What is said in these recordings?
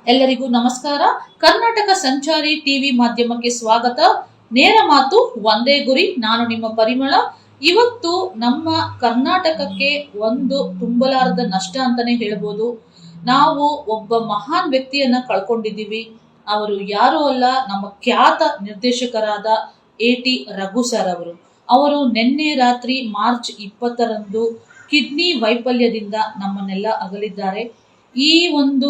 ಎಲ್ಲರಿಗೂ ನಮಸ್ಕಾರ. ಕರ್ನಾಟಕ ಸಂಚಾರಿ ಟಿವಿ ಮಾಧ್ಯಮಕ್ಕೆ ಸ್ವಾಗತ. ನೇರ ಮಾತು, ಒಂದೇ ಗುರಿ. ನಾನು ನಿಮ್ಮ ಪರಿಮಳ. ಇವತ್ತು ನಮ್ಮ ಕರ್ನಾಟಕಕ್ಕೆ ಒಂದು ತುಂಬಲಾರದ ನಷ್ಟ ಅಂತಾನೆ ಹೇಳ್ಬೋದು. ನಾವು ಒಬ್ಬ ಮಹಾನ್ ವ್ಯಕ್ತಿಯನ್ನ ಕಳ್ಕೊಂಡಿದ್ದೀವಿ. ಅವರು ಯಾರು ಅಲ್ಲ, ನಮ್ಮ ಖ್ಯಾತ ನಿರ್ದೇಶಕರಾದ ಎ.ಟಿ. ರಘು ಸರ್ ಅವರು ನಿನ್ನೆ ರಾತ್ರಿ ಮಾರ್ಚ್ 20ರಂದು ಕಿಡ್ನಿ ವೈಫಲ್ಯದಿಂದ ನಮ್ಮನ್ನೆಲ್ಲ ಅಗಲಿದ್ದಾರೆ. ಈ ಒಂದು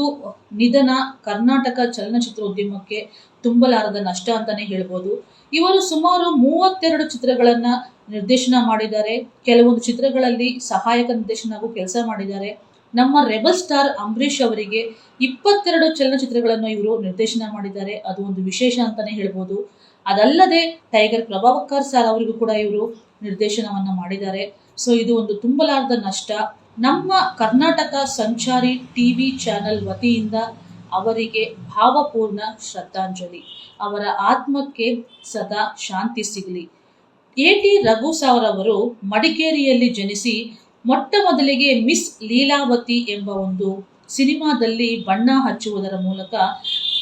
ನಿಧನ ಕರ್ನಾಟಕ ಚಲನಚಿತ್ರೋದ್ಯಮಕ್ಕೆ ತುಂಬಲಾರದ ನಷ್ಟ ಅಂತಾನೆ ಹೇಳ್ಬೋದು. ಇವರು ಸುಮಾರು 32 ಚಿತ್ರಗಳನ್ನ ನಿರ್ದೇಶನ ಮಾಡಿದ್ದಾರೆ. ಕೆಲವೊಂದು ಚಿತ್ರಗಳಲ್ಲಿ ಸಹಾಯಕ ನಿರ್ದೇಶನಗೂ ಕೆಲಸ ಮಾಡಿದ್ದಾರೆ. ನಮ್ಮ ರೆಬಲ್ ಸ್ಟಾರ್ ಅಂಬರೀಷ್ ಅವರಿಗೆ 22 ಚಲನಚಿತ್ರಗಳನ್ನು ಇವರು ನಿರ್ದೇಶನ ಮಾಡಿದ್ದಾರೆ. ಅದು ಒಂದು ವಿಶೇಷ ಅಂತಾನೆ ಹೇಳ್ಬೋದು. ಅದಲ್ಲದೆ ಟೈಗರ್ ಪ್ರಭಾಕರ್ ಸರ್ ಅವರಿಗೂ ಕೂಡ ಇವರು ನಿರ್ದೇಶನವನ್ನ ಮಾಡಿದ್ದಾರೆ. ಸೊ ಇದು ಒಂದು ತುಂಬಲಾರದ ನಷ್ಟ. ನಮ್ಮ ಕರ್ನಾಟಕ ಸಂಚಾರಿ ಟಿವಿ ಚಾನೆಲ್ ವತಿಯಿಂದ ಅವರಿಗೆ ಭಾವಪೂರ್ಣ ಶ್ರದ್ಧಾಂಜಲಿ. ಅವರ ಆತ್ಮಕ್ಕೆ ಸದಾ ಶಾಂತಿ ಸಿಗಲಿ. ಎ.ಟಿ. ರಘು ಸರ್ ಅವರು ಮಡಿಕೇರಿಯಲ್ಲಿ ಜನಿಸಿ ಮೊಟ್ಟ ಮೊದಲಿಗೆ ಮಿಸ್ ಲೀಲಾವತಿ ಎಂಬ ಒಂದು ಸಿನಿಮಾದಲ್ಲಿ ಬಣ್ಣ ಹಚ್ಚುವುದರ ಮೂಲಕ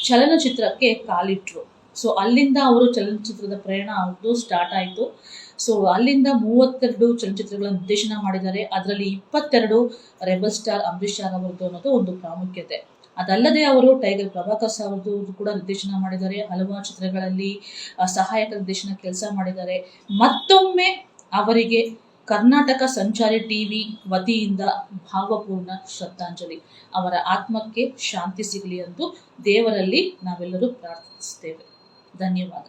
ಚಲನಚಿತ್ರಕ್ಕೆ ಕಾಲಿಟ್ರು. ಸೊ ಅಲ್ಲಿಂದ ಅವರು ಚಲನಚಿತ್ರದ ಪ್ರಯಾಣ ಅವ್ರದ್ದು ಸ್ಟಾರ್ಟ್ ಆಯಿತು. ಸೊ ಅಲ್ಲಿಂದ 32 ಚಲನಚಿತ್ರಗಳನ್ನು ನಿರ್ದೇಶನ ಮಾಡಿದ್ದಾರೆ. ಅದರಲ್ಲಿ 22 ರೆಬಲ್ ಸ್ಟಾರ್ ಅಂಬರೀಷ್ ಸರ್ ಅವರದ್ದು ಅನ್ನೋದು ಒಂದು ಪ್ರಾಮುಖ್ಯತೆ. ಅದಲ್ಲದೆ ಅವರು ಟೈಗರ್ ಪ್ರಭಾಕರ್ ಸರ್ ಅವರದ್ದು ಕೂಡ ನಿರ್ದೇಶನ ಮಾಡಿದ್ದಾರೆ. ಹಲವಾರು ಚಿತ್ರಗಳಲ್ಲಿ ಸಹಾಯಕ ನಿರ್ದೇಶನ ಕೆಲಸ ಮಾಡಿದ್ದಾರೆ. ಮತ್ತೊಮ್ಮೆ ಅವರಿಗೆ ಕರ್ನಾಟಕ ಸಂಚಾರಿ ಟಿವಿ ವತಿಯಿಂದ ಭಾವಪೂರ್ಣ ಶ್ರದ್ಧಾಂಜಲಿ. ಅವರ ಆತ್ಮಕ್ಕೆ ಶಾಂತಿ ಸಿಗಲಿ ಎಂದು ದೇವರಲ್ಲಿ ನಾವೆಲ್ಲರೂ ಪ್ರಾರ್ಥಿಸುತ್ತೇವೆ. ಧನ್ಯವಾದ.